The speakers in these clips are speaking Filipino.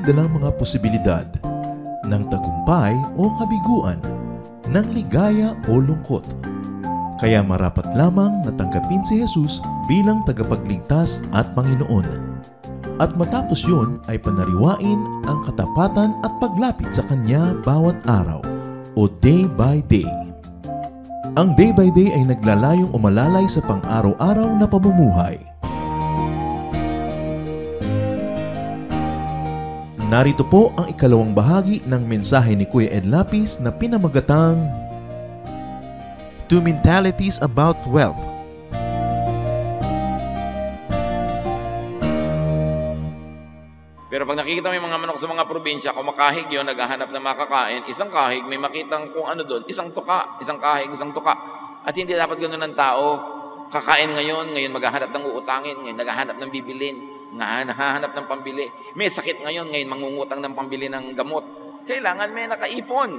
dalang mga posibilidad ng tagumpay o kabiguan, ng ligaya o lungkot. Kaya marapat lamang na tanggapin si Jesus bilang tagapagligtas at Panginoon. At matapos yun ay panariwain ang katapatan at paglapit sa Kanya bawat araw o day by day. Ang day by day ay naglalayong umalalay sa pang-araw-araw na pamumuhay. Narito po ang ikalawang bahagi ng mensahe ni Kuya Ed Lapis na pinamagatang Two Mentalities About Wealth. Pero pag nakikita mo yung mga manok sa mga probinsya, kumakahig yun, naghahanap ng makakain, isang kahig, may makitang kung ano doon, isang tuka, isang kahig, isang tuka. At hindi dapat ganoon ng tao. Kakain ngayon maghahanap ng uutangin, ngayon naghahanap ng bibilin, naghahanap ng pambili. May sakit ngayon mangungutang ng pambili ng gamot. Kailangan may nakaipon.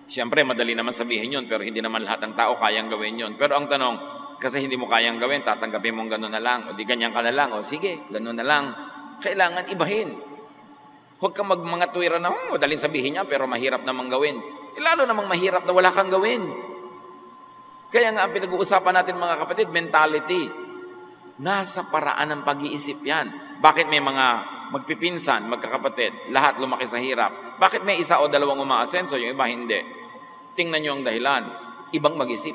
Siyempre, madali naman sabihin yun, pero hindi naman lahat ng tao kayang gawin yun. Pero ang tanong, kasi hindi mo kayang gawin, tatanggapin mong gano'n na lang, o di ganyan ka na lang, o sige, gano'n na lang. Kailangan ibahin. Huwag kang mga tuwira na, madaling sabihin niya, pero mahirap namang gawin. Lalo namang mahirap na wala kang gawin. Kaya nga, ang pinag-uusapan natin mga kapatid, mentality. Nasa paraan ng pag-iisip yan. Bakit may mga magpipinsan, magkakapatid, lahat lumaki sa hirap? Bakit may isa o dalawang umaasenso, yung iba hindi? Tingnan nyo ang dahilan. Ibang mag-isip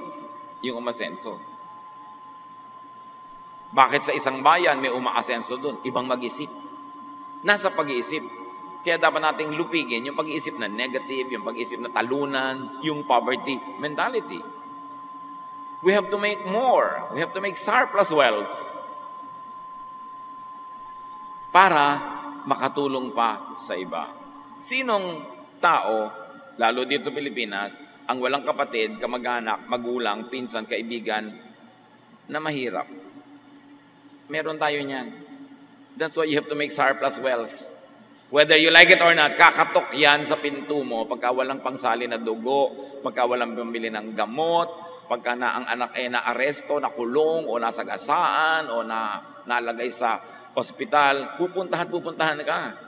yung umasenso. Bakit sa isang bayan may umaasenso doon? Ibang mag-isip. Nasa pag-iisip. Kaya dapat nating lupigin yung pag-iisip na negative, yung pag-iisip na talunan, yung poverty mentality. We have to make more. We have to make surplus wealth para makatulong pa sa iba. Sinong tao, lalo dito sa Pilipinas, ang walang kapatid, kamag-anak, magulang, pinsan, kaibigan, na mahirap? Meron tayo niyan. That's why you have to make surplus wealth. Whether you like it or not, kakatok yan sa pinto mo pagka walang pangsali na dugo, pagka walang pambili ng gamot, pagka na ang anak ay naaresto, nakulong, o nasagasaan, o nalagay sa ospital, pupuntahan ka.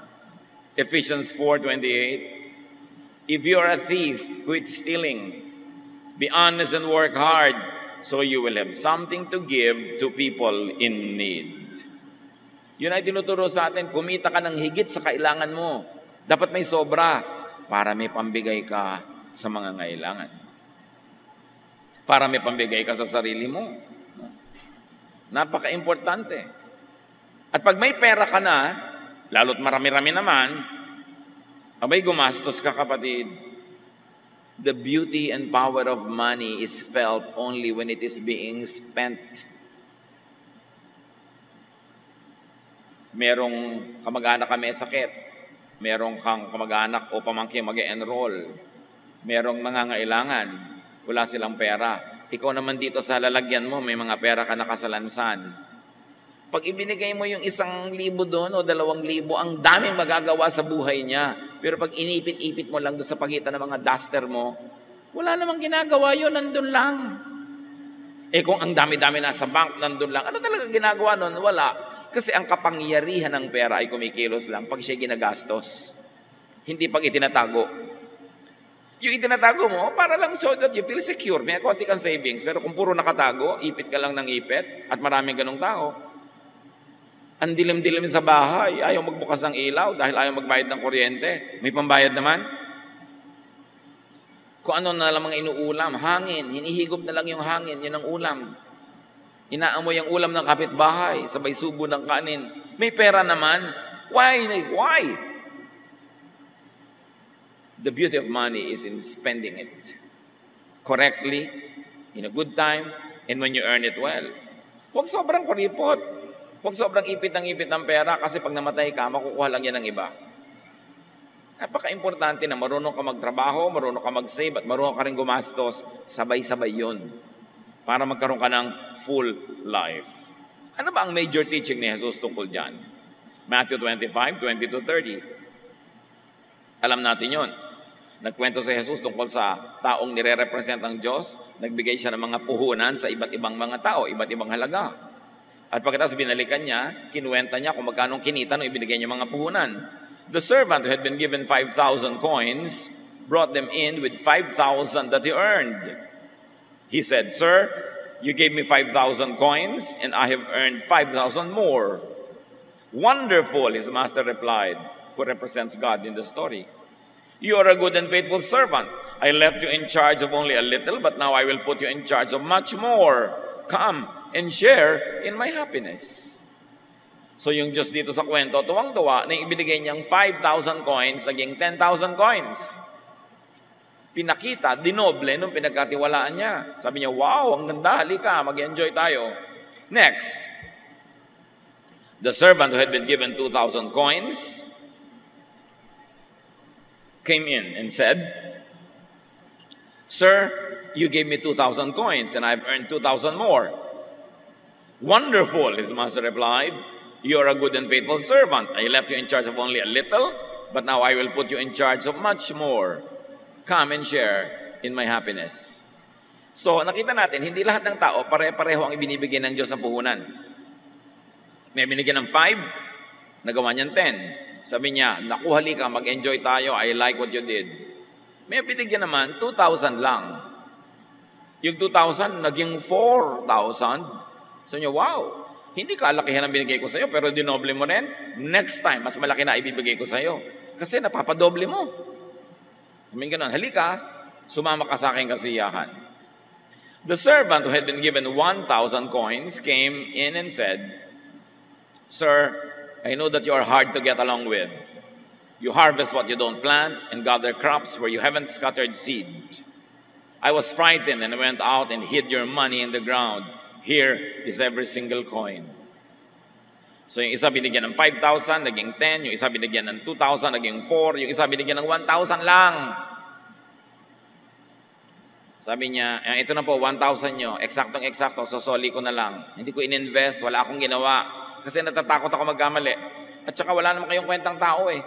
Ephesians 4:28, if you are a thief, quit stealing. Be honest and work hard, so you will have something to give to people in need. Yun ay tinuturo sa atin, kumita ka ng higit sa kailangan mo. Dapat may sobra para may pambigay ka sa mga ngailangan. Para may pambigay ka sa sarili mo. Napaka-importante. At pag may pera ka na, lalo't marami-rami naman, abay gumastos ka kapatid. The beauty and power of money is felt only when it is being spent. Merong kamag-anak ka may sakit. Merong kang kamag-anak o pamangkin mag-enroll. Merong mangangailangan. Wala silang pera. Ikaw naman dito sa lalagyan mo, may mga pera ka nakasalansan. Pag ibinigay mo yung 1,000 doon o 2,000, ang daming magagawa sa buhay niya. Pero pag inipit-ipit mo lang doon sa pagitan ng mga duster mo, wala namang ginagawa yun, nandun lang. Kung ang dami-dami nasa bank, nandun lang. Ano talaga ginagawa nun? Wala. Kasi ang kapangyarihan ng pera ay kumikilos lang pag siya ginagastos. Hindi pag itinatago. Yung itinatago mo, para lang so that you feel secure. May konti kang savings. Pero kung puro nakatago, ipit ka lang ng ipit, at maraming ganong tao. Ang dilim-dilim sa bahay, ayaw magbukas ng ilaw dahil ayaw magbayad ng kuryente. May pambayad naman. Kung ano na lang mga inuulam, hangin, hinihigop na lang yung hangin, yun ang ulam. Inaamoy ang ulam ng kapitbahay, sabay subo ng kanin. May pera naman. Why? The beauty of money is in spending it correctly, in a good time, and when you earn it well. Huwag sobrang kuripot. Huwag sobrang ipit ng pera kasi pag namatay ka, makukuha lang yan ng iba. Napaka-importante na marunong ka magtrabaho, marunong ka mag-save, at marunong ka rin gumastos. Sabay-sabay yun para magkaroon ka ng full life. Ano ba ang major teaching ni Jesus tungkol dyan? Matthew 25:20-30. Alam natin yon. Nagkwento si Jesus tungkol sa taong nire-represent ang Diyos. Nagbigay siya ng mga puhunan sa iba't ibang mga tao, iba't ibang halaga. At pagkatapos binalikan niya, kinuwenta niya kung magkano kinita nung ibinigay niya mga puhunan. The servant who had been given 5,000 coins brought them in with 5,000 that he earned. He said, "Sir, you gave me 5,000 coins, and I have earned 5,000 more." "Wonderful," his master replied, who represents God in the story. "You are a good and faithful servant. I left you in charge of only a little, but now I will put you in charge of much more. Come and share in my happiness." So yung Diyos dito sa kwento, tuwang-tuwa na ibinigay niyang 5,000 coins, naging 10,000 coins. Pinakita, dinoble nung pinagkatiwalaan niya. Sabi niya, wow, ang ganda, halika, mag-enjoy tayo. Next, the servant who had been given 2,000 coins came in and said, "Sir, you gave me 2,000 coins, and I've earned 2,000 more." "Wonderful," his master replied. "You are a good and faithful servant. I left you in charge of only a little, but now I will put you in charge of much more. Come and share in my happiness." So, nakita natin, hindi lahat ng tao pare-pareho ang ibinibigay ng Diyos sa puhunan. May binigyan ng 5, nagawa niyan 10. Sabi niya, "Naku, halika, mag-enjoy tayo. I like what you did." May binigyan naman, 2,000 lang. Yung 2,000, naging 4,000. Sabi niya, wow, hindi kalakihan ang binigay ko sa iyo, pero dinoble mo rin. Next time, mas malaki na ibibigay ko sa iyo. Kasi napapadoble mo. Sabi ganun, halika, sumama ka sa aking kasiyahan. The servant who had been given 1,000 coins came in and said, "Sir, I know that you are hard to get along with. You harvest what you don't plant and gather crops where you haven't scattered seed. I was frightened and went out and hid your money in the ground. Here is every single coin." So yung isa binigyan ng 5,000, naging 10. Yung isa binigyan ng 2,000, naging 4. Yung isa binigyan ng 1,000 lang. Sabi niya, ito na po, 1,000 nyo. Eksaktong-eksakto, sosoli ko na lang. Hindi ko in-invest, wala akong ginawa. Kasi natatakot ako magkamali. At saka wala naman kayong kwentang tao eh.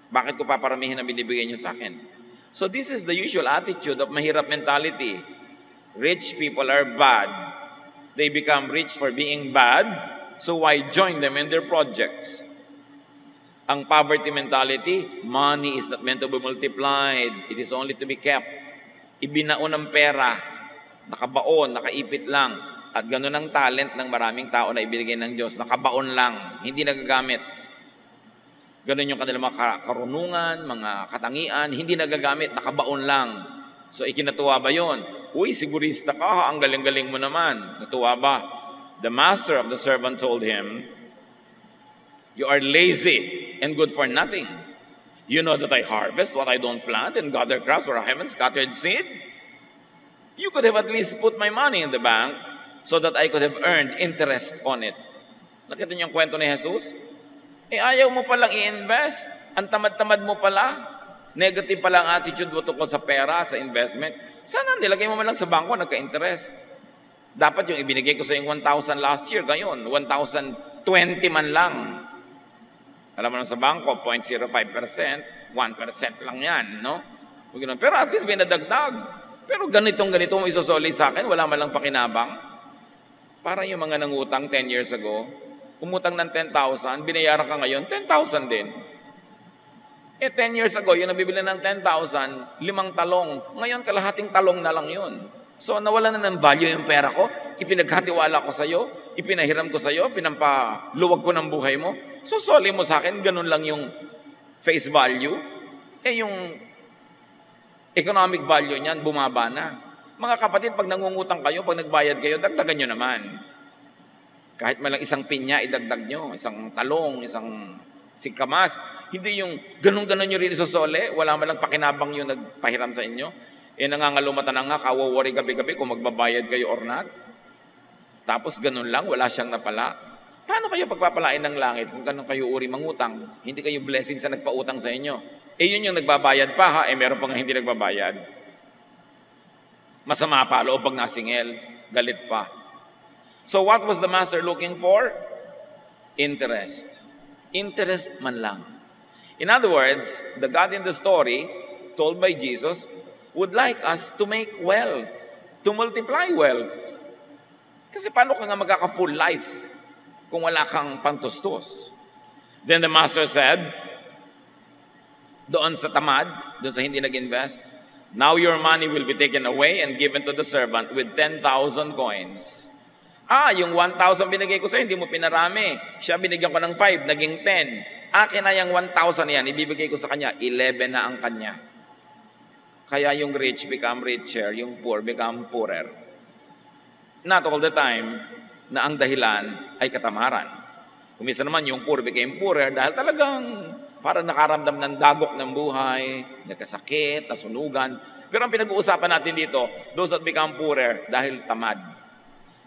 Bakit ko paparamihin ang binibigay niyo sa akin? So this is the usual attitude of mahirap mentality. Rich people are bad. They become rich for being bad, so why join them in their projects? Ang poverty mentality, money is not meant to be multiplied. It is only to be kept. Ibinaon ng pera, nakabaon, nakaipit lang. At ganun ang talent ng maraming tao na ibinigay ng Diyos. Nakabaon lang, hindi nagagamit. Ganun yung kanilang mga karunungan, mga katangian, hindi nagagamit, nakabaon lang. So ikinatuwa ba yun? Uy, sigurista ka, ang galing-galing mo naman. Natuwa ba? The master of the servant told him, "You are lazy and good for nothing. You know that I harvest what I don't plant and gather crops where I haven't scattered seed? You could have at least put my money in the bank so that I could have earned interest on it." Nakita niyo yung kwento ni Jesus? Ayaw mo palang i-invest. Ang tamad-tamad mo pala. Negative pala ang attitude mo tungkol sa pera at sa investment. Sana nilagay mo man lang sa bangko, nagka-interest. Dapat yung ibinigay ko sa yung 1,000 last year, ngayon, 1,020 man lang. Alam mo lang sa bangko, 0.05%, 1% lang yan, no? Pero at least may nadagdag. Pero ganito mo isosoli sa akin, wala man lang pakinabang. Parang yung mga nangutang 10 years ago, umutang ng 10,000, binayaran ka ngayon, 10,000 din. 10 years ago, yung nabibili ng 10,000, 5 talong. Ngayon, kalahating talong na lang yun. So, nawala na ng value yung pera ko. Ipinaghatiwala ko sa'yo. Ipinahiram ko sa'yo. Pinampaluwag ko ng buhay mo. So, soli mo sa akin, ganun lang yung face value. Yung economic value niyan, bumaba na. Mga kapatid, pag nangungutang kayo, pag nagbayad kayo, dagdagan nyo naman. Kahit malang isang pinya, idagdag nyo. Isang talong, isang singkamas. Hindi yung ganun-ganun nyo rin isosole, wala malang pakinabang yung nagpahiram sa inyo. Nangangalumatan na nga, kawawari gabi-gabi kung magbabayad kayo or not. Tapos ganun lang, wala siyang napala. Paano kayo pagpapalain ng langit kung ganun kayo uri mangutang? Hindi kayo blessing sa nagpautang sa inyo. Yun yung nagbabayad pa ha, meron pa nga hindi nagbabayad. Masama pa, loob pag nasingil, galit pa. So what was the master looking for? Interest. Interest man lang. In other words, the God in the story, told by Jesus, would like us to make wealth, to multiply wealth. Kasi paano ka nga magkaka-full life kung wala kang pantustos? Then the master said, doon sa tamad, doon sa hindi nag-invest, now your money will be taken away and given to the servant with 10,000 coins. Yung 1,000 binigay ko sa'yo, hindi mo pinarami. Siya binigyan ko ng 5, naging 10. Akin na yung 1,000 yan, ibibigay ko sa kanya, 11 na ang kanya. Kaya yung rich become richer, yung poor become poorer. Not all the time na ang dahilan ay katamaran. Kumisa naman yung poor became poorer dahil talagang parang nakaramdam ng dagok ng buhay, nagkasakit, nasunugan. Pero ang pinag-uusapan natin dito, those that become poorer dahil tamad,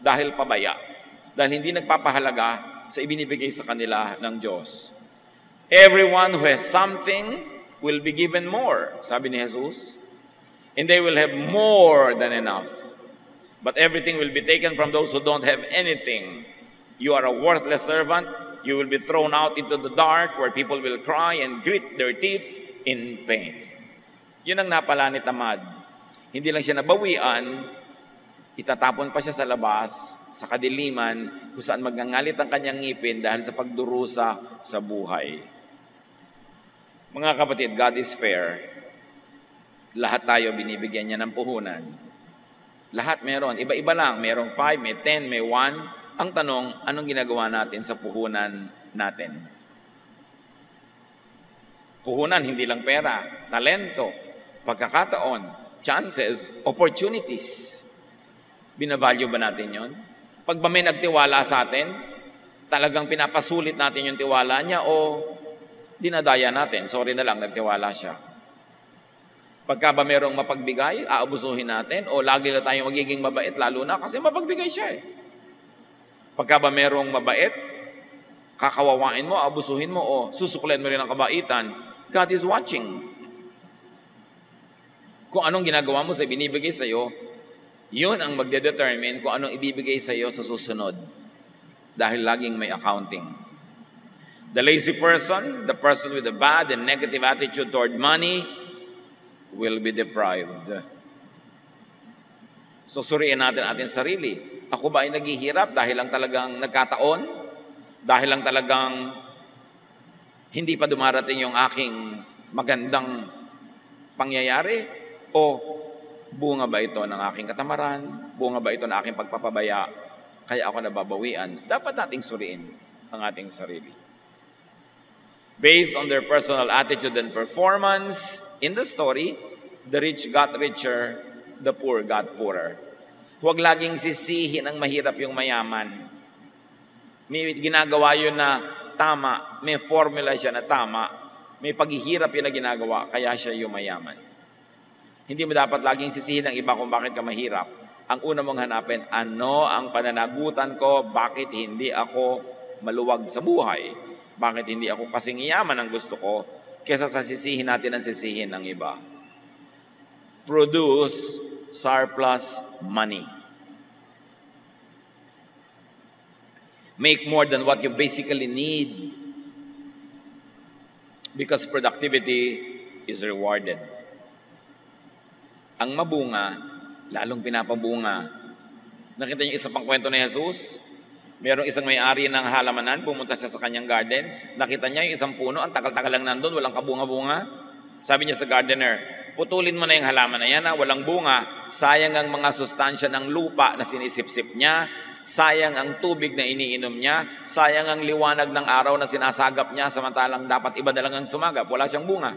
dahil pabaya, dahil hindi nagpapahalaga sa ibinibigay sa kanila ng Diyos. Everyone who has something will be given more, sabi ni Jesus. And they will have more than enough. But everything will be taken from those who don't have anything. You are a worthless servant. You will be thrown out into the dark where people will cry and grit their teeth in pain. Yun ang napala ni tamad. Hindi lang siya nabawian, itatapon pa siya sa labas, sa kadiliman, kung saan magngangalit ang kanyang ngipin dahil sa pagdurusa sa buhay. Mga kapatid, God is fair. Lahat tayo binibigyan niya ng puhunan. Lahat meron. Iba-iba lang. Merong 5, may 10, may 1. Ang tanong, anong ginagawa natin sa puhunan natin? Puhunan, hindi lang pera. Talento, pagkakataon, chances, opportunities. Binavalue ba natin yon? Pag ba may nagtiwala sa atin, talagang pinapasulit natin yung tiwala niya o dinadaya natin? Sorry na lang, nagtiwala siya. Pagka ba merong mapagbigay, aabusuhin natin o lagi na tayong magiging mabait, lalo na kasi mapagbigay siya eh. Pagka ba merong mabait, kakawawain mo, aabusuhin mo o susuklen mo rin ang kabaitan, God is watching. Kung anong ginagawa mo sa binibigay sa iyo, yun ang magdedetermine kung anong ibibigay sa iyo sa susunod. Dahil laging may accounting. The lazy person, the person with a bad and negative attitude toward money, will be deprived. So suriin natin ating sarili. Ako ba ay naghihirap dahil lang talagang nagkataon? Dahil lang talagang hindi pa dumarating yung aking magandang pangyayari? O bunga ba ito ng aking katamaran? Bunga ba ito ng aking pagpapabaya? Kaya ako nababawian. Dapat nating suriin ang ating sarili. Based on their personal attitude and performance, in the story, the rich got richer, the poor got poorer. Huwag laging sisihin ang mahirap yung mayaman. May ginagawa yun na tama, may formula siya na tama, may paghihirap yun na ginagawa, kaya siya yung mayaman. Hindi mo dapat laging sisihin ang iba kung bakit ka mahirap. Ang una mong hanapin, ano ang pananagutan ko, bakit hindi ako maluwag sa buhay? Bakit hindi ako kasing yaman ang gusto ko kesa sa sisihin natin ang sisihin ng iba? Produce surplus money. Make more than what you basically need because productivity is rewarded. Ang mabunga, lalong pinapabunga. Nakita niyo isa pang kwento ni Jesus? Merong isang may-ari ng halamanan, pumunta siya sa kanyang garden. Nakita niya yung isang puno, ang tagal-tagal lang nandun, walang kabunga-bunga. Sabi niya sa gardener, putulin mo na yung halaman na yan, walang bunga. Sayang ang mga sustansya ng lupa na sinisip-sip niya. Sayang ang tubig na iniinom niya. Sayang ang liwanag ng araw na sinasagap niya, samantalang dapat iba na lang ang sumagap. Wala siyang bunga.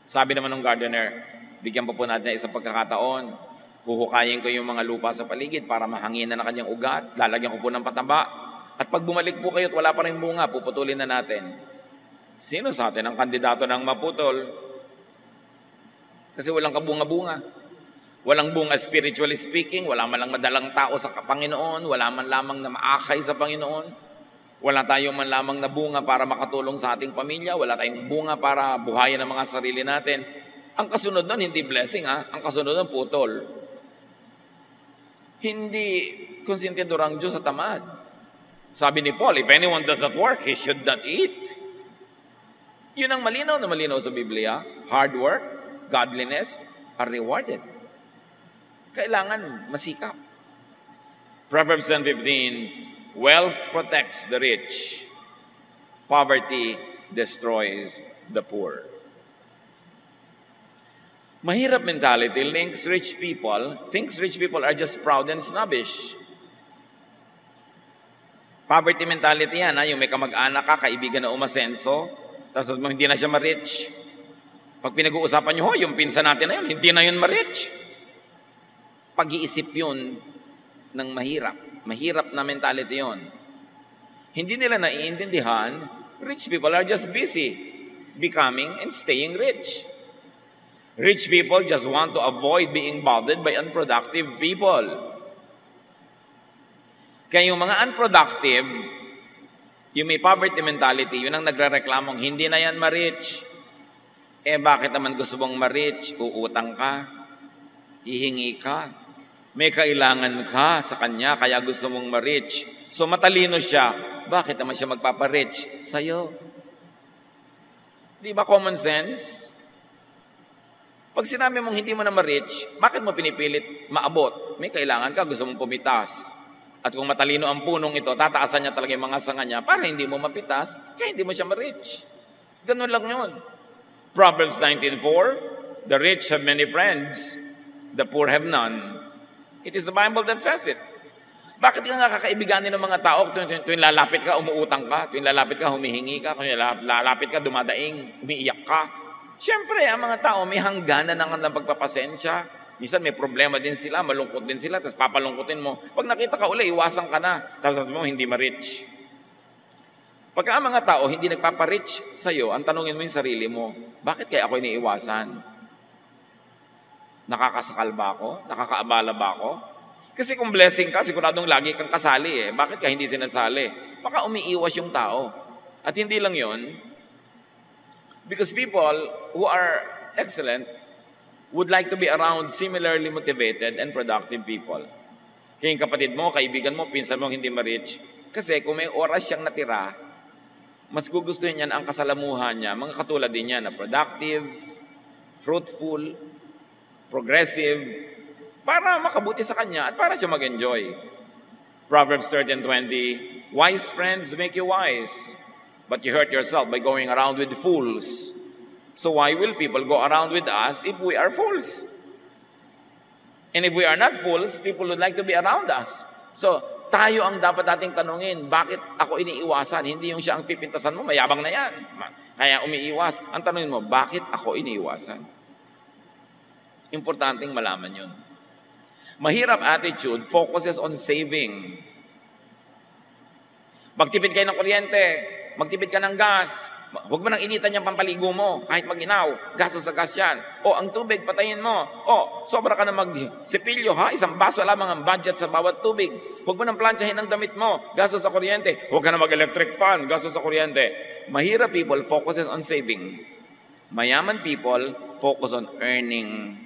Sabi naman ng gardener, bigyan pa po natin ng isang pagkakataon. Huhukayin ko yung mga lupa sa paligid para mahangin na kanyang ugat. Lalagyan ko po ng pataba. At pag bumalik po kayo at wala pa rin bunga, puputulin na natin. Sino sa atin ang kandidato ng maputol? Kasi walang kabunga-bunga. Walang bunga spiritually speaking. Wala man lang madalang tao sa Panginoon. Wala man lamang na maakay sa Panginoon. Wala tayong man lamang na bunga para makatulong sa ating pamilya. Wala tayong bunga para buhayin ang mga sarili natin. Ang kasunod nun, hindi blessing Ang kasunod nun, putol. Hindi konsentidorang Diyos sa tamad. Sabi ni Paul, if anyone does not work, he should not eat. Yun ang malinaw na malinaw sa Biblia. Hard work, godliness are rewarded. Kailangan masikap. Proverbs 10:15, wealth protects the rich. Poverty destroys the poor. Mahirap mentality thinks rich people are just proud and snobbish. Poverty mentality yan, yung may kamag-anak ka, kaibigan na umasenso, tapos hindi na siya ma-rich. Pag pinag-uusapan nyo, yung pinsan natin na yun, hindi na yun ma-rich. Pag-iisip yun ng mahirap. Mahirap na mentality yun. Hindi nila naiintindihan, rich people are just busy becoming and staying rich. Rich people just want to avoid being bothered by unproductive people. Kaya yung mga unproductive, yung may poverty mentality, yun ang nagre-reklamong, hindi na yan ma-rich. Bakit naman gusto mong ma-rich? Uutang ka, hihingi ka, may kailangan ka sa kanya, kaya gusto mong ma-rich. So matalino siya, bakit naman siya magpapa-rich sa'yo? Di ba common sense? Pag sinabi mong hindi mo na ma-rich, bakit mo pinipilit maabot? May kailangan ka, gusto mong pumitas. At kung matalino ang punong ito, tataasan niya talaga yung mga sanga niya para hindi mo mapitas, kaya hindi mo siya ma-rich. Ganun lang yun. Proverbs 19:4, the rich have many friends, the poor have none. It is the Bible that says it. Bakit ka nga kakaibiganin ng mga tao? Tuwing lalapit ka, umuutang ka. Tuwing lalapit ka, humihingi ka. Tuwing lalapit ka, dumadaing, umiiyak ka. Siyempre, ang mga tao may hangganan ng pagpapasensya. Minsan may problema din sila, malungkot din sila, tapos papalungkutin mo. Pag nakita ka uli, iwasan ka na. Tapos sabi mo, hindi ma-rich. Pagka ang mga tao hindi nagpapa-rich sa'yo, ang tanungin mo yung sarili mo, bakit kaya ako iniiwasan? Nakakasakal ba ako? Nakakaabala ba ako? Kasi kung blessing ka, siguradong lagi kang kasali Bakit ka hindi sinasali? Baka umiiwas yung tao. At hindi lang yon. Because people who are excellent would like to be around similarly motivated and productive people. Kaya yung kapatid mo, kaibigan mo, pinsan mo hindi ma-rich. Kasi kung may oras siyang natira, mas gugustuhin niyan ang kasalamuhan niya, mga katulad din niya na productive, fruitful, progressive, para makabuti sa kanya at para siya mag-enjoy. Proverbs 13:20, wise friends make you wise, but you hurt yourself by going around with fools. So why will people go around with us if we are fools? And if we are not fools, people would like to be around us. So, tayo ang dapat nating tanungin, bakit ako iniiwasan? Hindi yung siya ang pipintasan mo, mayabang na yan. Kaya umiiwas. Ang tanungin mo, bakit ako iniiwasan? Importanteng malaman yun. Mahirap attitude focuses on saving. Magtipid kayo ng kuryente, magtipid ka ng gas, huwag mo nang initan yung pampaligo mo, kahit mag-inaw, gaso sa gas yan. O, ang tubig, patayin mo. O, sobra ka na mag-sipilyo, ha? Isang baso lamang ang budget sa bawat tubig. Huwag mo nang planchahin ang damit mo, gaso sa kuryente. Huwag ka na mag-electric fan, gaso sa kuryente. Mahirap people focuses on saving. Mayaman people focus on earning.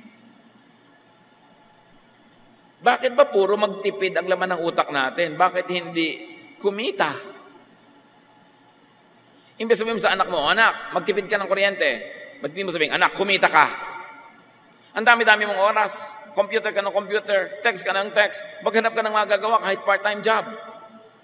Bakit ba puro magtipid ang laman ng utak natin? Bakit hindi kumita? Imbes sabihin mo sa anak mo, anak, magtipid ka ng kuryente. Ba't hindi mo sabihin, anak, kumita ka. Ang dami-dami mong oras. Computer ka ng computer. Text ka ng text. Maghanap ka ng magagawa kahit part-time job.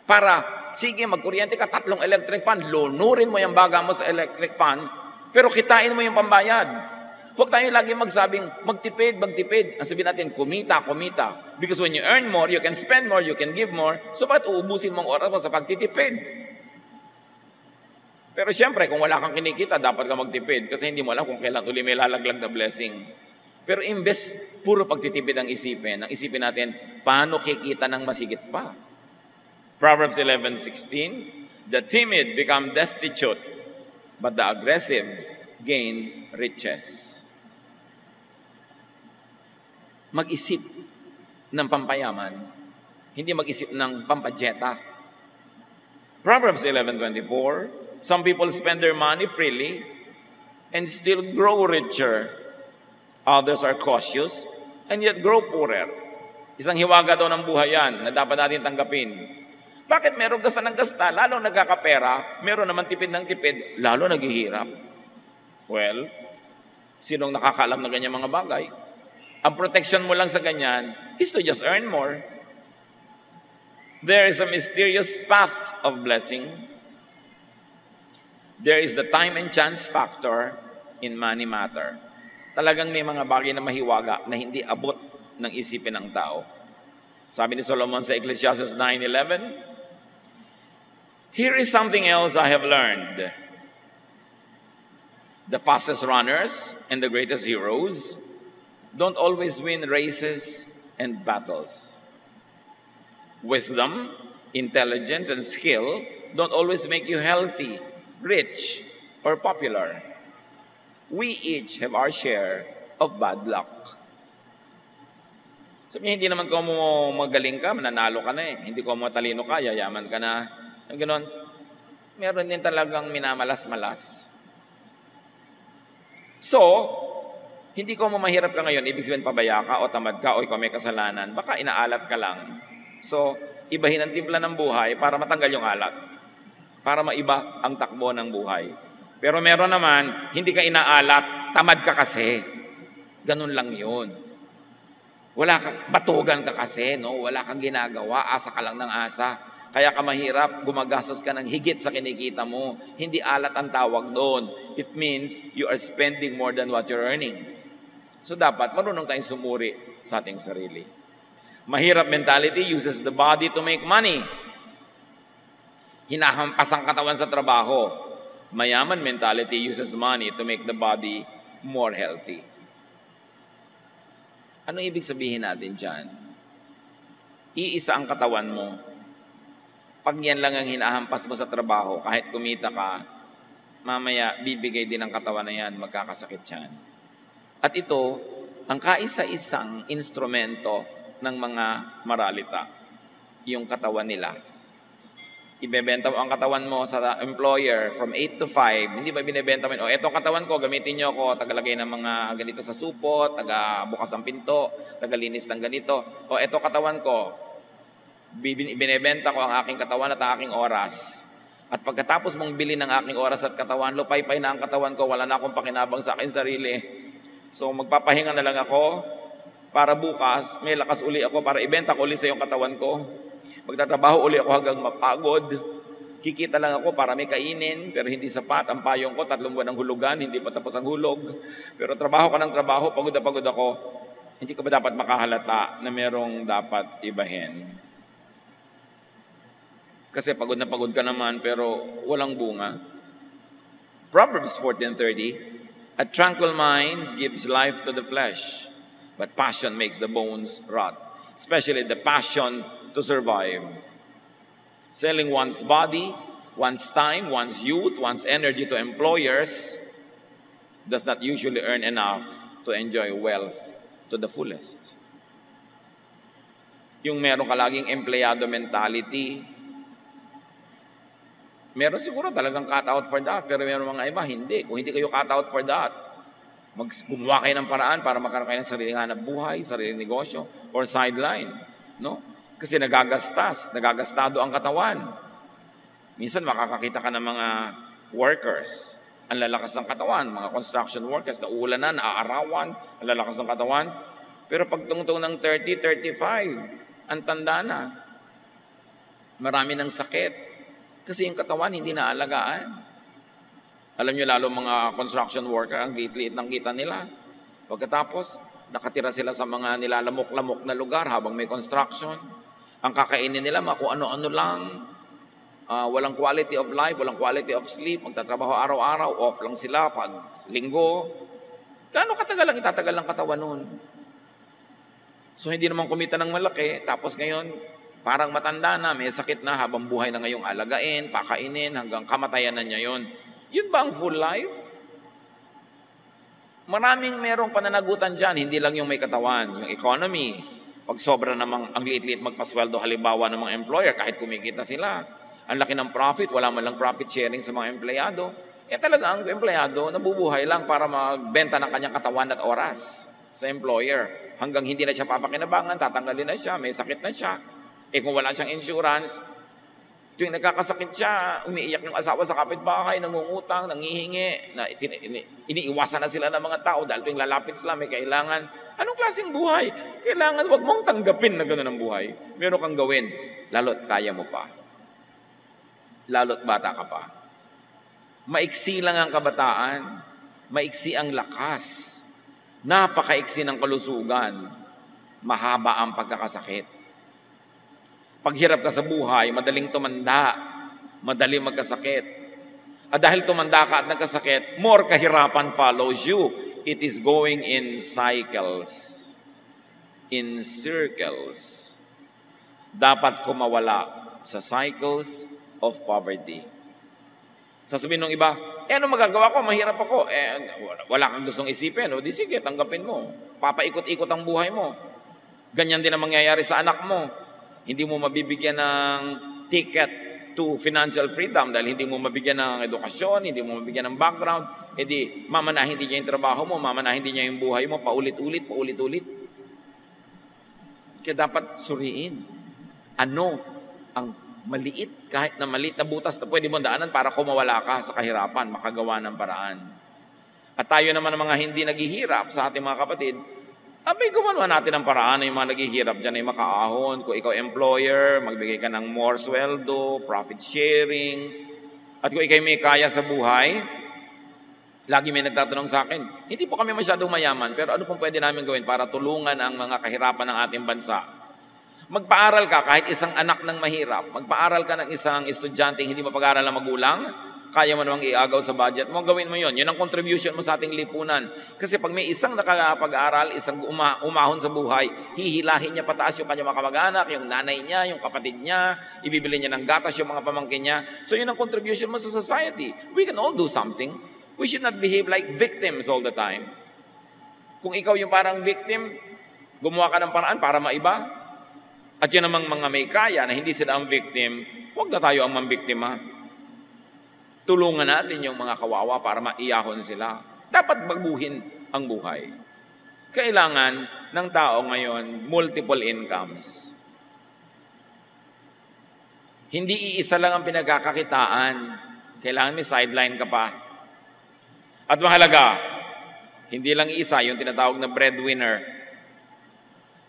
Para, sige, magkuryente ka, 3 electric fan. Lunurin mo yung baga mo sa electric fan, pero kitain mo yung pambayad. Huwag tayo lagi magsabing, magtipid, magtipid. Ang sabihin natin, kumita, kumita. Because when you earn more, you can spend more, you can give more. So, ba't uubusin mong oras mo sa pagtitipid? Pero siyempre, kung wala kang kinikita, dapat ka magtipid kasi hindi mo alam kung kailan uli may lalaglag na blessing. Pero imbes, puro pagtitipid ang isipin natin, paano kikita ng masigit pa? Proverbs 11:16, the timid become destitute, but the aggressive gain riches. Mag-isip ng pampayaman, hindi mag-isip ng pampadjeta. Proverbs 11:24, some people spend their money freely and still grow richer. Others are cautious and yet grow poorer. Isang hiwaga daw ng buhay yan na dapat natin tanggapin. Bakit meron gasta ng gasta, lalo nagkakapera, meron naman tipid ng tipid, lalo naghihirap? Well, sinong nakakaalam ng ganyan mga bagay? Ang protection mo lang sa ganyan is to just earn more. There is a mysterious path of blessing. There is the time and chance factor in money matter. Talagang may mga bagay na mahiwaga na hindi abot ng isipin ng tao. Sabi ni Solomon sa Ecclesiastes 9:11, "Here is something else I have learned. The fastest runners and the greatest heroes don't always win races and battles. Wisdom, intelligence, and skill don't always make you healthy, rich, or popular. We each have our share of bad luck." Sabi niya, hindi naman ko mo magaling ka, mananalo ka na eh. Hindi ko mo talino ka, yayaman ka na. Ang ganon, meron din talagang minamalas-malas. So, hindi ko mo mahirap ka ngayon, ibig sabihin pabaya ka o tamad ka o ikaw may kasalanan, baka inaalat ka lang. So, ibahin ang timpla ng buhay para matanggal yung alat. Para maiba ang takbo ng buhay. Pero meron naman, hindi ka inaalat, tamad ka kasi. Ganun lang yun. Wala ka, batugan ka kasi, no? Wala kang ginagawa, asa ka lang ng asa. Kaya ka mahirap, gumagastos ka ng higit sa kinikita mo. Hindi alat ang tawag doon. It means you are spending more than what you're earning. So dapat marunong tayong sumuri sa ating sarili. Mahirap mentality uses the body to make money. Hinahampas ang katawan sa trabaho. Mayaman mentality uses money to make the body more healthy. Ano ibig sabihin natin dyan? Iisa ang katawan mo. Pag yan lang ang hinahampas mo sa trabaho, kahit kumita ka, mamaya bibigay din ang katawan na yan, magkakasakit yan. At ito, ang kaisa-isang instrumento ng mga maralita, yung katawan nila. Ibebenta mo ang katawan mo sa employer from 8 to 5, hindi ba binibenta mo, o eto katawan ko, gamitin nyo ako, tagalagay ng mga ganito sa supot, taga-bukas ang pinto, tagalinis ng ganito, o eto katawan ko, binibenta ko ang aking katawan at ang aking oras. At pagkatapos mong bilhin ng aking oras at katawan, lupay-pay na ang katawan ko, wala na akong pakinabang sa aking sarili. So magpapahinga na lang ako para bukas, may lakas uli ako para ibenta ko uli sa yung katawan ko. Magtatrabaho uli ako hanggang mapagod. Kikita lang ako para may kainin, pero hindi sapat. Ang payong ko, 3 buwan ng hulugan, hindi pa tapos ang hulog. Pero trabaho ka ng trabaho, pagod na pagod ako. Hindi ka ba dapat makahalata na merong dapat ibahin? Kasi pagod na pagod ka naman, pero walang bunga. Proverbs 14:30, "A tranquil mind gives life to the flesh, but passion makes the bones rot." Especially the passion to survive. Selling one's body, one's time, one's youth, one's energy to employers does not usually earn enough to enjoy wealth to the fullest. Yung meron ka laging empleyado mentality, meron siguro talagang cut out for that, pero meron mga iba, hindi. Kung hindi kayo cut out for that, gumawa kayo ng paraan para magkaroon kayo ng sariling hanap buhay, sariling negosyo, or sideline. No? Kasi nagagastado ang katawan. Minsan makakakita ka ng mga workers, ang lalakas ng katawan, mga construction workers, na uulanan, naaarawan, ang lalakas ng katawan. Pero pag tungtong ng 30, 35, ang tanda na. Marami ng sakit. Kasi yung katawan hindi naalagaan. Alam nyo lalo mga construction worker, ang liit-liit ng kita nila. Pagkatapos, nakatira sila sa mga nilalamok-lamok na lugar habang may construction. Ang kakainin nila, kung ano-ano lang. Walang quality of life, walang quality of sleep. Magtatrabaho araw-araw, off lang sila pag linggo. Gaano katagal lang itatagal ng katawan nun? So hindi naman kumita ng malaki, tapos ngayon, parang matanda na, may sakit na, habang buhay na ngayong alagain, pakainin, hanggang kamatayan na niya yun. Yun ba ang full life? Maraming merong pananagutan dyan, hindi lang yung may katawan, yung economy. Pag sobra namang ang liit-liit magpasweldo, halimbawa ng mga employer, kahit kumikita sila, ang laki ng profit, wala man lang profit sharing sa mga empleyado, talaga ang empleyado nabubuhay lang para magbenta ng kanyang katawan at oras sa employer. Hanggang hindi na siya papakinabangan, tatanggalin na siya, may sakit na siya. Kung wala siyang insurance, tuwing nagkakasakit siya, umiiyak yung asawa sa kapitbahay, nangungutang, nangihingi, na iniiwasan na sila ng mga tao dahil tuwing lalapit sila, may kailangan. Anong klaseng buhay? Kailangan, wag mong tanggapin na gano'n ang buhay. Meron kang gawin. lalo't kaya mo pa. Lalo't bata ka pa. Maiksi lang ang kabataan, maiksi ang lakas, napakaiksi ng kalusugan, mahaba ang pagkakasakit. Paghirap ka sa buhay, madaling tumanda, madaling magkasakit. At dahil tumanda ka at nagkasakit, more kahirapan follows you. It is going in cycles, in circles. Dapat kumawala sa cycles of poverty. Sasabihin ng iba, ano magagawa ko? Mahirap ako. Wala kang gustong isipin. O di sige, tanggapin mo. Papaikot-ikot ang buhay mo. Ganyan din ang mangyayari sa anak mo. Hindi mo mabibigyan ng ticket to financial freedom dahil hindi mo mabigyan ng edukasyon, hindi mo mabigyan ng background, edi mamanahin din niya yung trabaho mo, mamanahin din niya yung buhay mo, paulit-ulit. Kaya dapat suriin. Ano ang maliit, kahit na maliit na butas na pwede mo daanan para kumawala ka sa kahirapan, makagawa ng paraan. At tayo naman ang mga hindi naghihirap sa ating mga kapatid, abay, gumawa natin ang paraan na yung mga naghihirap dyan ay makaahon. Kung ikaw employer, magbigay ka ng more sweldo, profit sharing. At kung ikaw may kaya sa buhay, lagi may nagtatanong sa akin, hindi po kami masyadong mayaman, pero ano pong pwede namin gawin para tulungan ang mga kahirapan ng ating bansa? Magpaaral ka kahit isang anak ng mahirap. Magpaaral ka ng isang estudyante hindi mapag-aaral ng magulang. Kaya mo namang iagaw sa budget mo, gawin mo yon. Yun ang contribution mo sa ating lipunan. Kasi pag may isang nakapag-aaral, isang umahon sa buhay, hihilahin niya pataas yung kanyang mga kamag-anak, yung nanay niya, yung kapatid niya, ibibili niya ng gatas yung mga pamangkin niya. So yun ang contribution mo sa society. We can all do something. We should not behave like victims all the time. Kung ikaw yung parang victim, gumawa ka ng paraan para maiba. At yun namang mga may kaya na hindi sila ang victim, huwag na tayo ang mambiktima. Tulungan natin yung mga kawawa para maiyahon sila. Dapat baguhin ang buhay. Kailangan ng tao ngayon multiple incomes. Hindi iisa lang ang pinagkakakitaan. Kailangan may sideline ka pa. At mahalaga, hindi lang iisa yung tinatawag na breadwinner.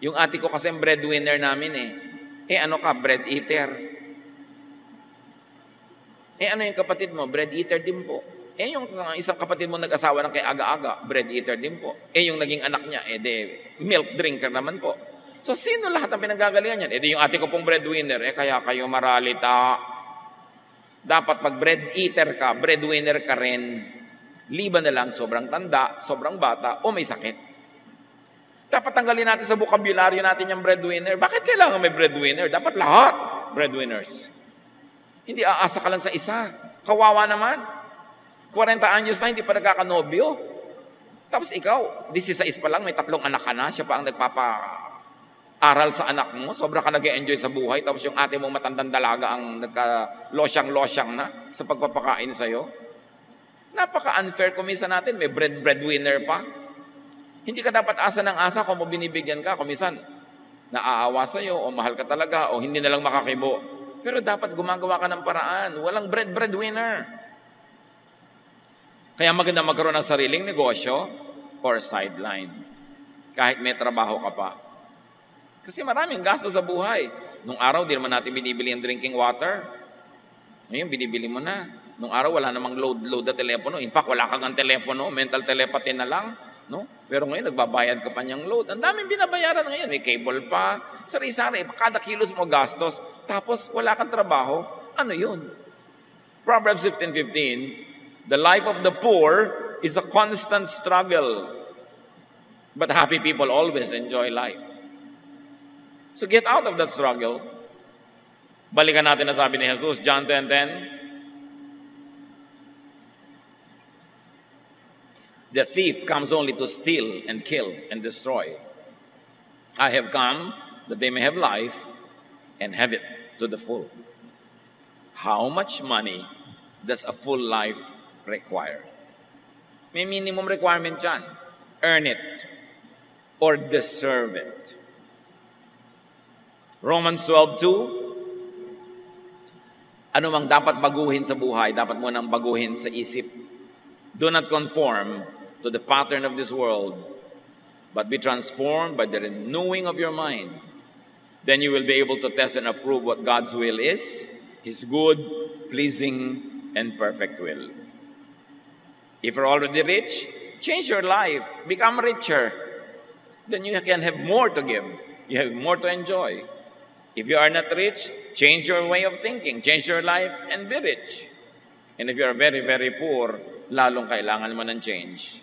Yung ate ko kasi breadwinner namin ano ka, bread eater. Ano yung kapatid mo? Bread eater din po. Yung isang kapatid mo nag-asawa ng kay aga-aga, bread eater din po. Yung naging anak niya, milk drinker naman po. So, sino lahat ang pinanggagalingan yan? Yung ate ko pong breadwinner, kaya kayo maralita. Dapat pag bread eater ka, breadwinner ka rin. Liban na lang, sobrang tanda, sobrang bata, o may sakit. Dapat tanggalin natin sa bokabularyo natin yung breadwinner. Bakit kailangan may breadwinner? Dapat lahat breadwinners. Hindi aasa ka lang sa isa. Kawawa naman. 40 anyos na, hindi pa nagkakanobyo. Tapos ikaw, 16 pa lang, may 3 anak ka na, siya pa ang nagpapa-aral sa anak mo, sobra ka nag-enjoy sa buhay, tapos yung ate mong matandang dalaga ang nagka-losyang-losyang na sa pagpapakain sa'yo. Napaka-unfair kumisa natin, may breadwinner pa. Hindi ka dapat asa ng asa kung mo binibigyan ka, kumisan naaawa sa'yo, o mahal ka talaga, o hindi na lang makakibo. Pero dapat gumagawa ka ng paraan. Walang breadwinner. Kaya maganda magkaroon ng sariling negosyo or sideline. Kahit may trabaho ka pa. Kasi maraming gasto sa buhay. Nung araw, di naman natin binibili ang drinking water. Ngayon, binibili mo na. Nung araw, wala namang load na telepono. In fact, wala kang telepono. Mental telepathy na lang. No? Pero ngayon, nagbabayad ka pa niyang load. Ang daming binabayaran ngayon. May cable pa. Sari-sari. Kada kilos mo gastos. Tapos, wala kang trabaho. Ano yun? Proverbs 15:15, the life of the poor is a constant struggle. But happy people always enjoy life. So get out of that struggle. Balikan natin na sabi ni Jesus, John 10:10. The thief comes only to steal and kill and destroy. I have come that they may have life and have it to the full. How much money does a full life require? May minimum requirement yan. Earn it or deserve it. Romans 12:2. Ano mang dapat baguhin sa buhay, dapat mo nang baguhin sa isip. Do not conform to the pattern of this world, but be transformed by the renewing of your mind, Then you will be able to test and approve what God's will is, His good, pleasing, and perfect will. If you're already rich, change your life. Become richer. Then you can have more to give. You have more to enjoy. If you are not rich, change your way of thinking. Change your life and be rich. And if you are very, very poor, lalong kailangan mo ng change.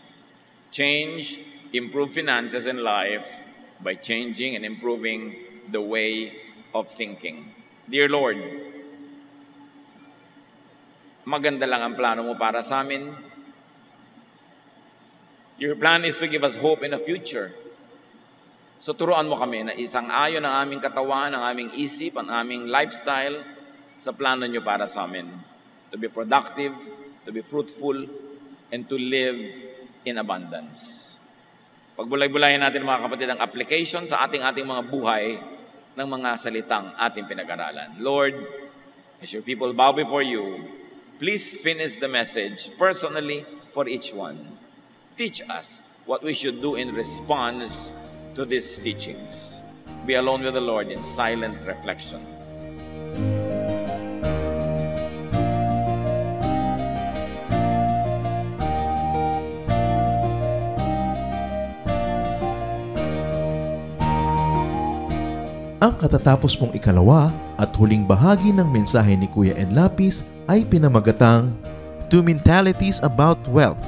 Change, improve finances and life by changing and improving the way of thinking. Dear Lord, maganda lang ang plano mo para sa amin. Your plan is to give us hope in the future. So turuan mo kami na isang ayon ang aming katawan, ang aming isip, ang aming lifestyle sa plano nyo para sa amin. To be productive, to be fruitful, and to live in abundance. Pagbulay-bulayan natin mga kapatid ang application sa ating mga buhay ng mga salitang ating pinag-aralan. Lord, as your people bow before you, please finish the message personally for each one. Teach us what we should do in response to these teachings. Be alone with the Lord in silent reflection. Ang katatapos mong ikalawa at huling bahagi ng mensahe ni Kuya Ed Lapis ay pinamagatang Two Mentalities About Wealth.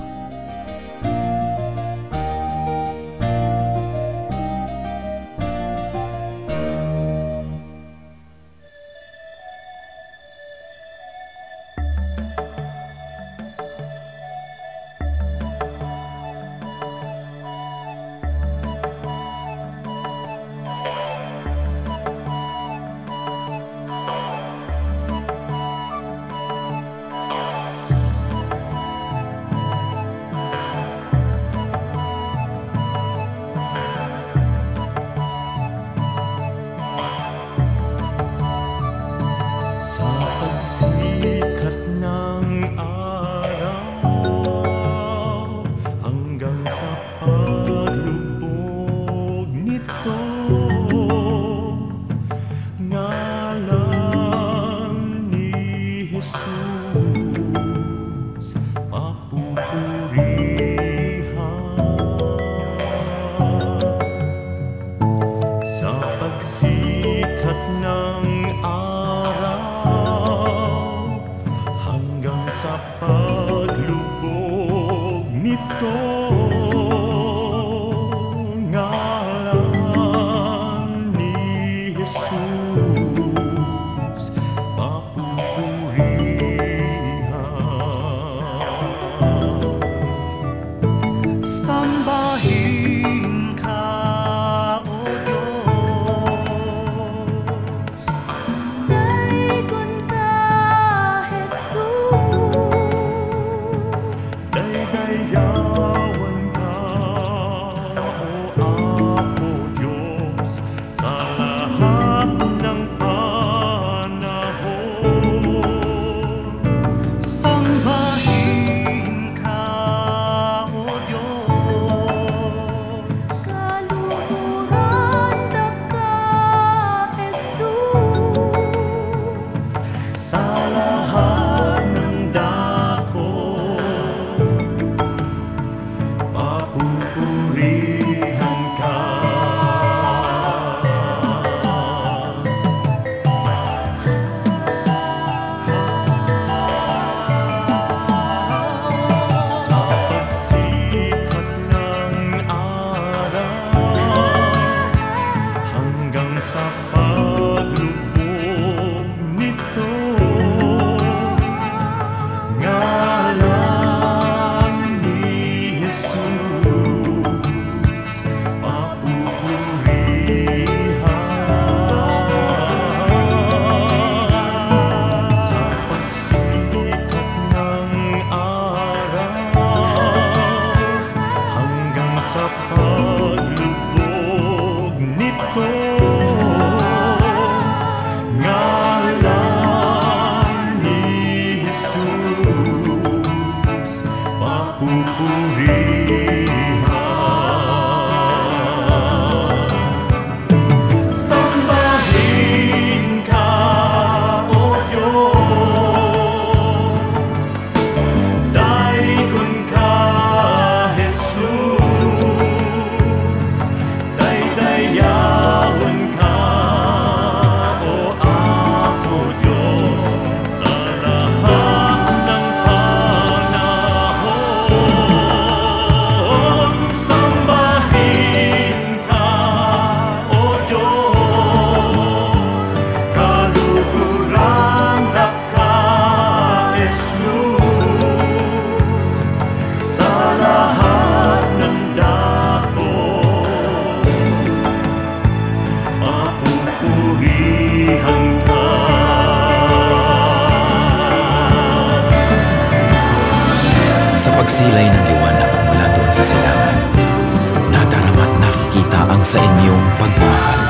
sa inyong pagmamahal.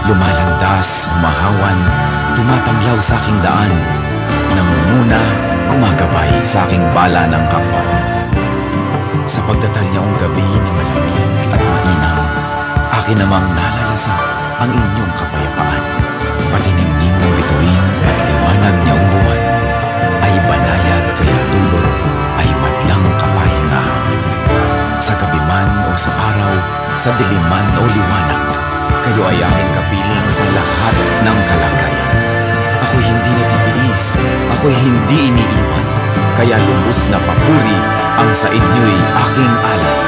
Lumalandas, humahawan, tumatanglaw sa aking daan, nangunguna, gumagabay sa aking bala ng hakbang. Sa pagdatalyaong gabi na malamig at mainam, akin namang nalalasap ang inyong kapayapaan. Patiningning ng bituin at liwanag niyang buwan, ay banayad kaya tulog, ay madlang kapahingahan. Sa gabi man o sa araw, sa diliman o liwanag, kayo ay aking kapiling sa lahat ng kalagayan. Ako'y hindi natitiis, ako'y hindi iniiwan, kaya lubos na papuri ang sa inyo'y aking alay.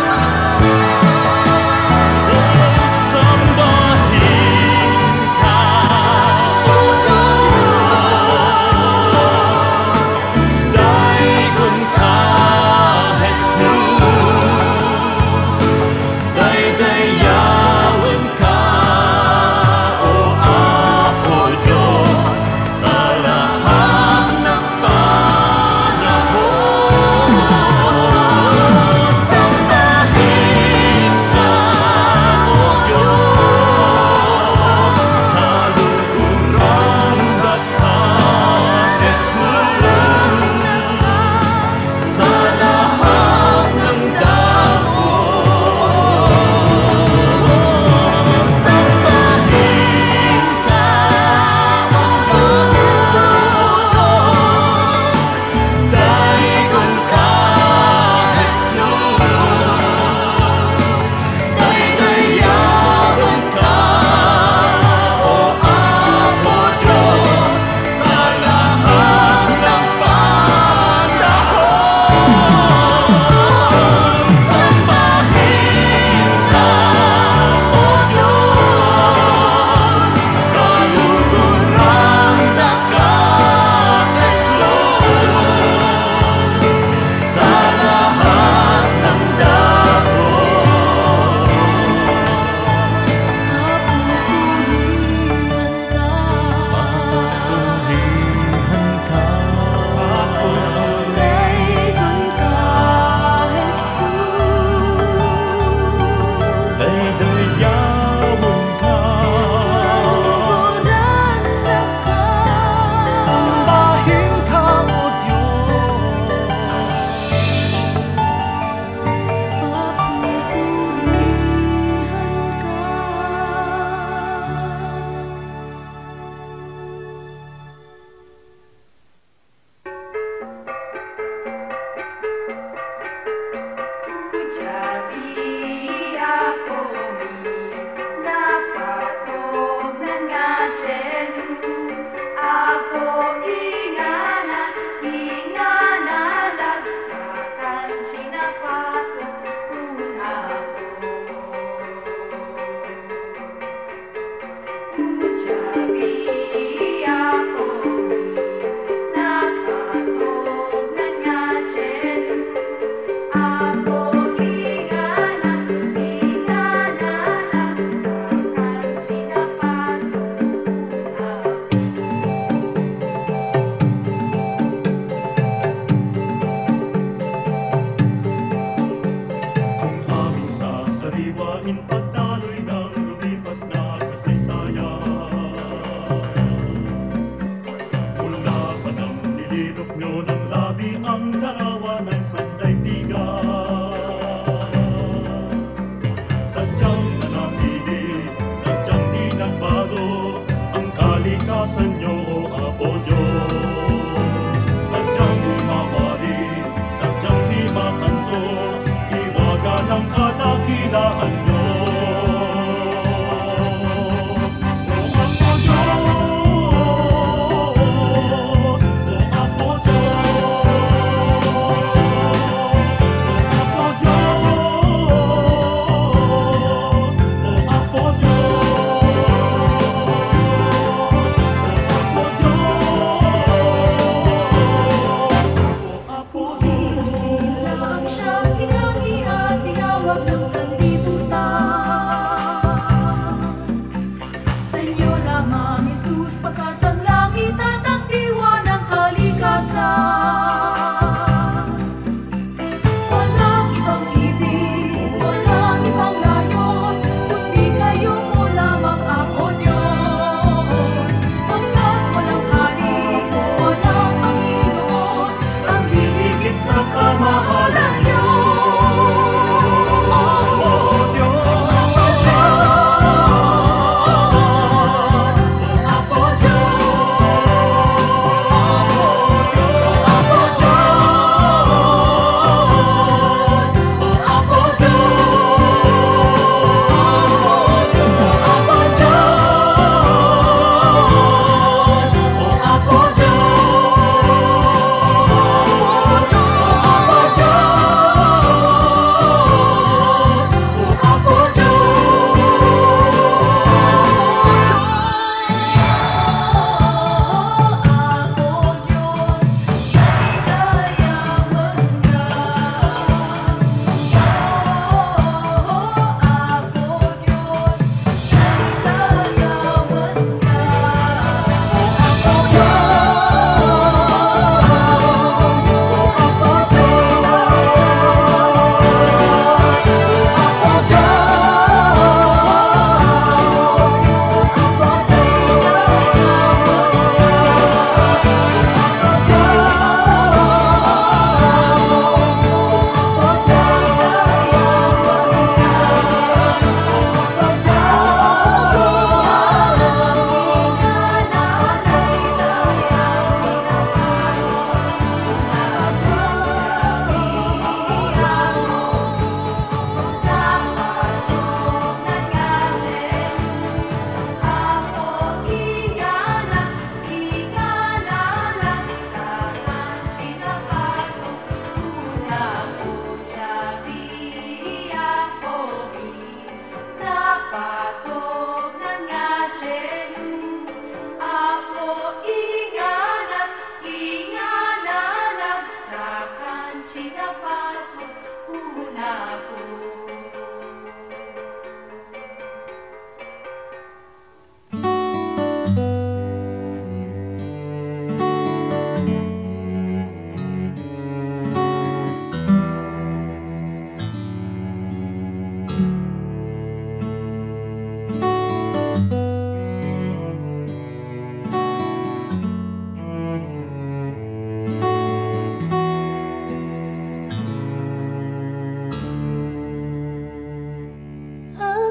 Ng kadakilaan nyo.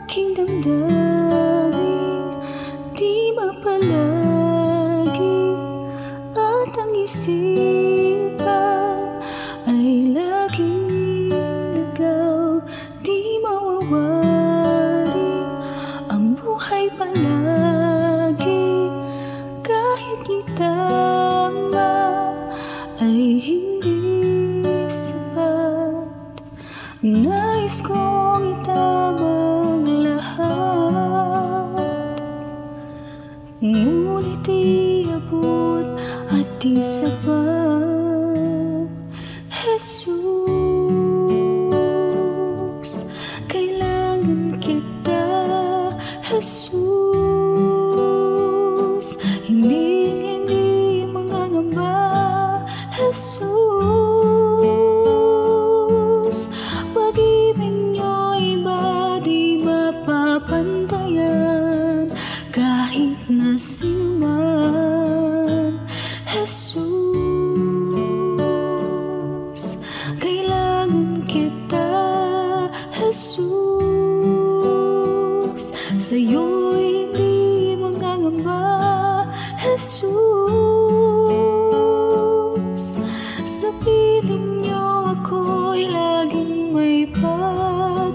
aking damdamin di mapalagi, at ang isipan ay laging ligaw. Di mawawari ang buhay palagi, kahit itama ay hindi sapat. Nais kong itama ang lahat, ngunit iabot at di sapat. Jesus, kailangan kita. Jesus, hindi mangangamba. Jesus, pag-ibig niyo'y iba di mapapantayan, kahit na sino man. Jesus, kailangan kita. Jesus, sa'yo'y hindi mangangamba. Jesus, sa piling niyo ako'y laging may pag-asa.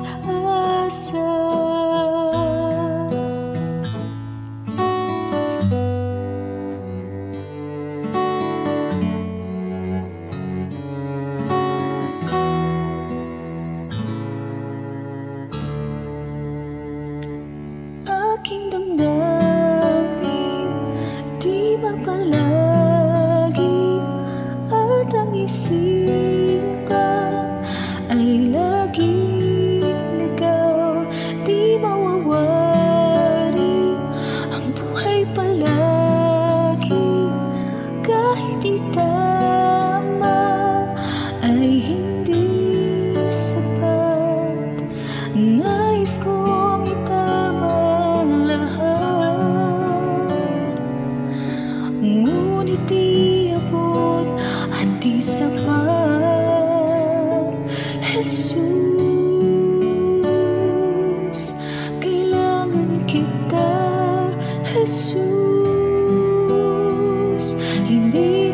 Aking damdamin di mapalagi, at ang isipan ay laging ligaw. Di mawawari ang buhay palagi, kahit itama ay hindi sapat. Nais kong itama ang lahat, ngunit iabot at di sapat. Jesus, kailangan kita. Jesus, hindi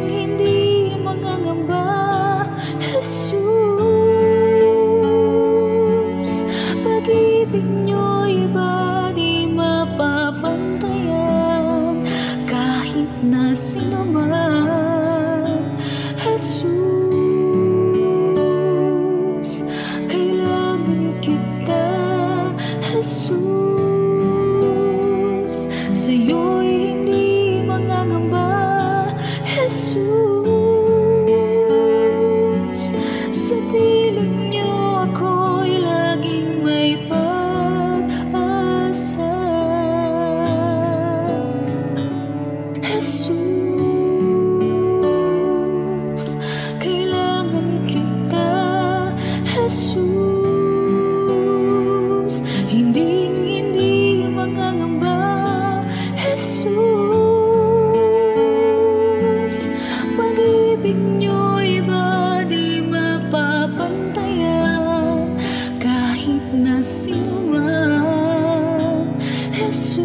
mangangamba. Jesus, pag-ibig niyo'y iba di mapapantayan, kahit na sino man. Jesus, kailangan kita. Jesus, sa'yo'y hindi mangangamba. Jesus, sa piling niyo ako'y laging may pag-asa. Jesus, kailangan kita. Jesus, hindi mangangamba. Jesus, pag-ibig niyo'y iba di mapapantayan, kahit na sino man. Jesus,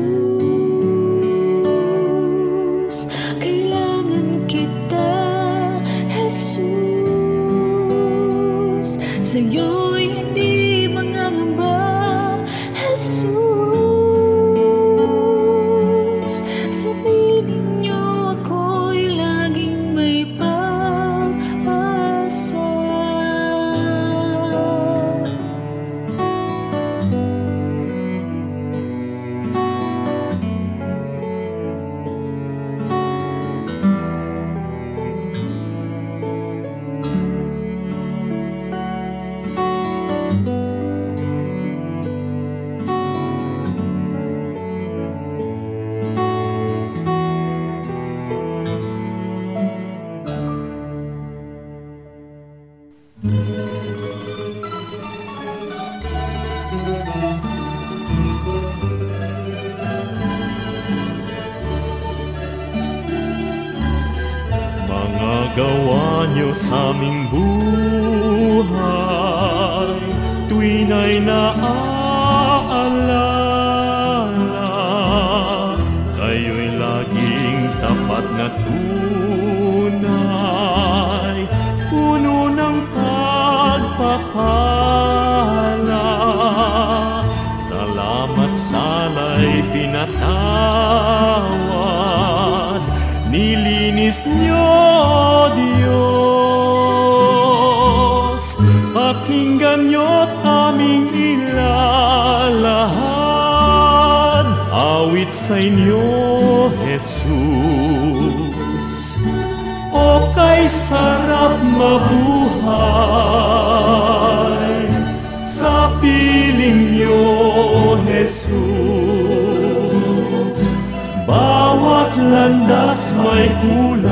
kailangan kita. Jesus, sa'yo'y hindi mangangamba. Jesus, sa piling niyo ako'y laging may pag-asa. Mga gawa niyo sa aming buhay, tuwin ay naaalala. ama't sala'y pinatawad, nilinis niyo, Diyos. Pakinggan niyo't aming ilalahad, awit sa inyo, Jesus. O kay sarap mabuhay sa piling niyo, Jesus. Bawat landas may kulay,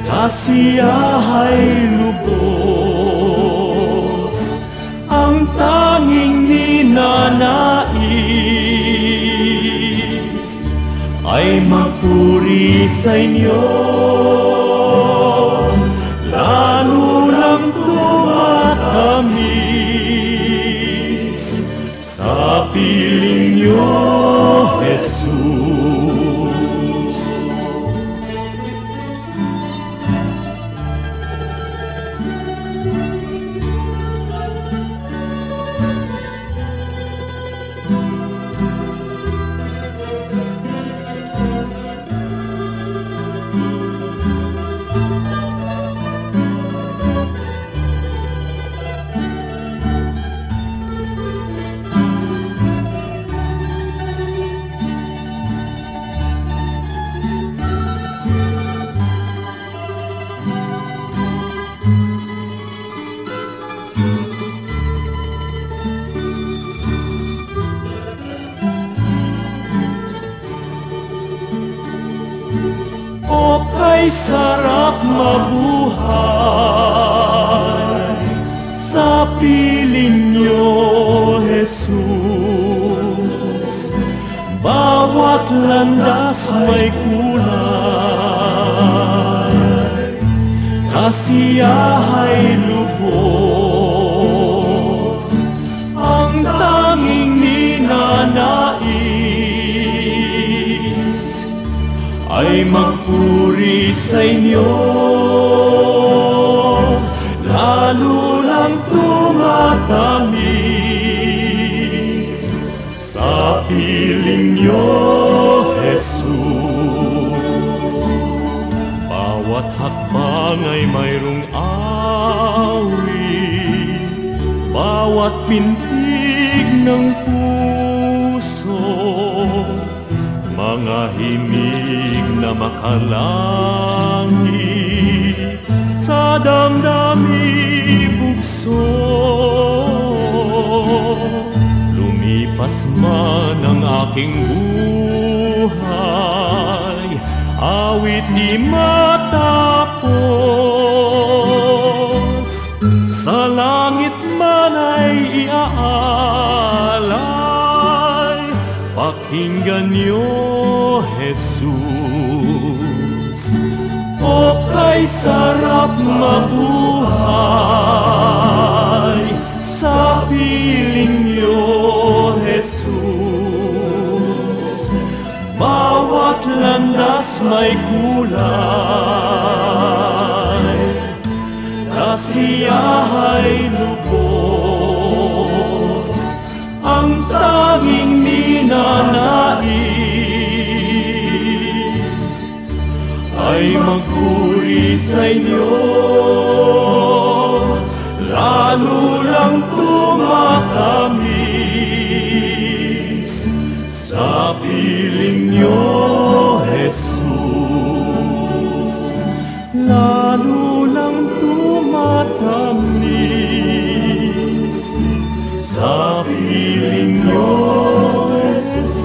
kasiyahay lubos, ang tanging ninanais ay magpuri sa inyo, lalo lang tumatamis sa piling niyo, Jesus. O kay sarap mabuhay sa piling niyo, Jesus. Bawat landas may kulay, kasiyahay lubos, ang tanging ninanais ay magpuri sa inyo, lalo lang tumatamis sa piling niyo, Jesus. Bawat hakbang ay mayroong awit, bawat pintig ng puso, mga himig na makalangit sa damdami bugso. Lumipas man ang aking buhay, awit di matapos, sa langit man ay iaalay, pakinggan niyo, Jesus. O kay sarap mabuhay sa piling niyo, Jesus. Bawat landas may kulay, kasiyahay lubos, ang tanging ninanais ay magpuri sa inyo, lalo lang tumatamis sa piling niyo, Jesus. Lalo lang tumatamis sa piling niyo, Jesus.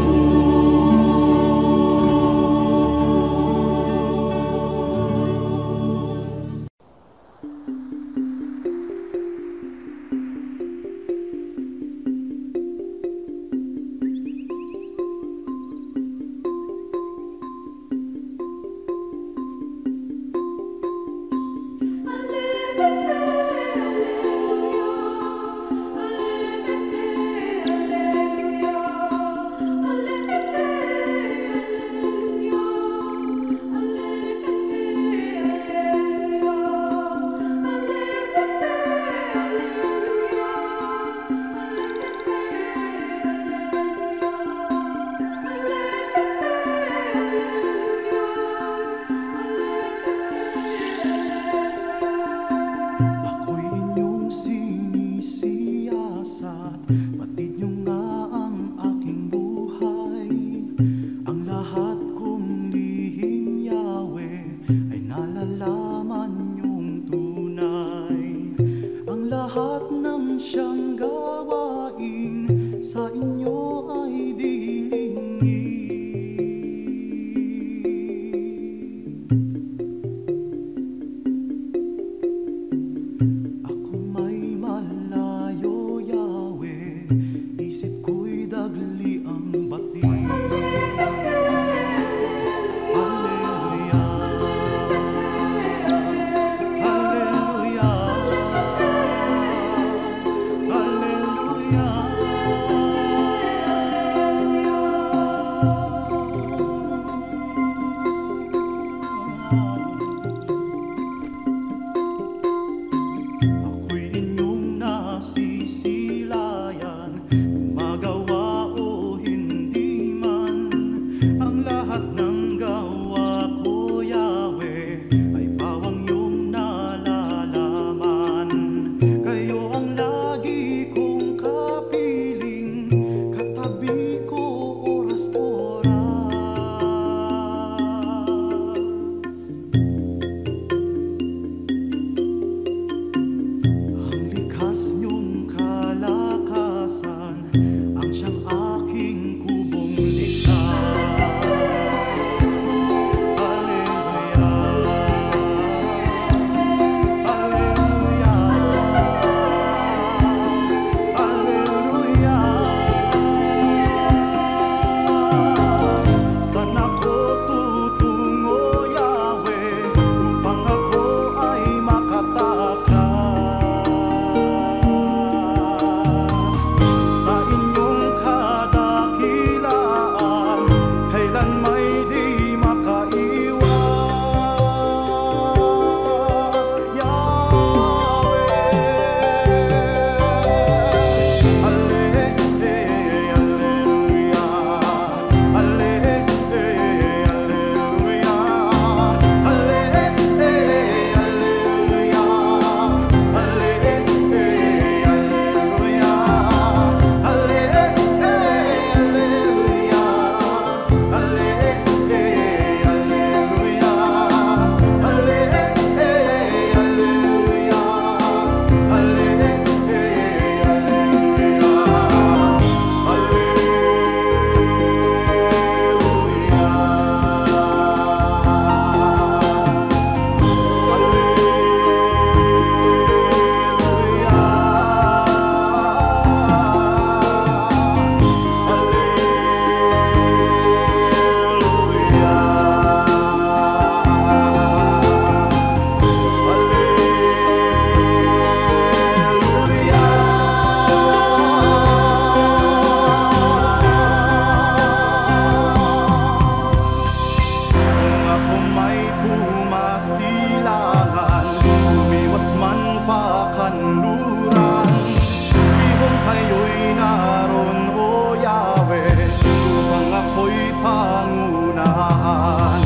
naroon, O Yahweh, upang ako'y pangunahan.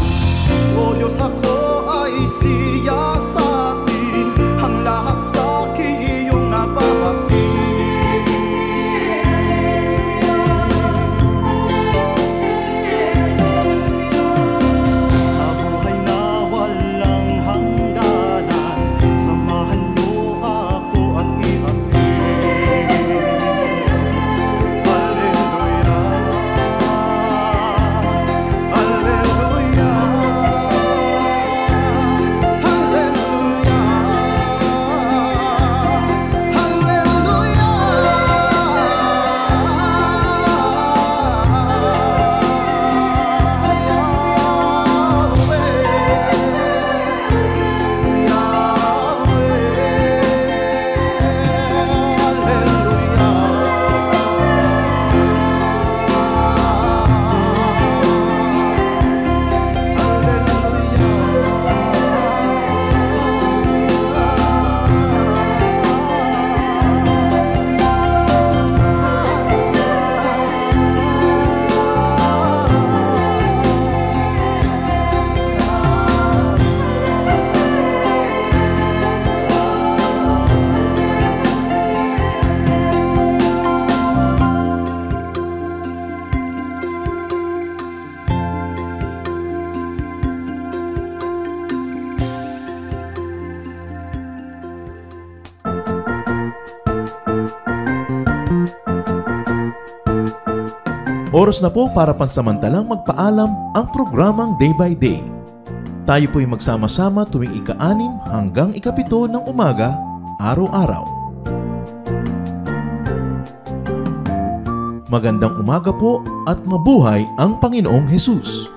O Diyos, ako ay siyasatin, ang lahat sa aking iyong nababati. Sa buhay na walang hangganan, samahan niyo ako at ihatid. Hallelujah, hallelujah, Oras na po para pansamantalang magpaalam ang programang Day by Day. Tayo po'y magsama-sama tuwing ika-6 hanggang ika-7 ng umaga, araw-araw. Magandang umaga po at mabuhay ang Panginoong Hesus!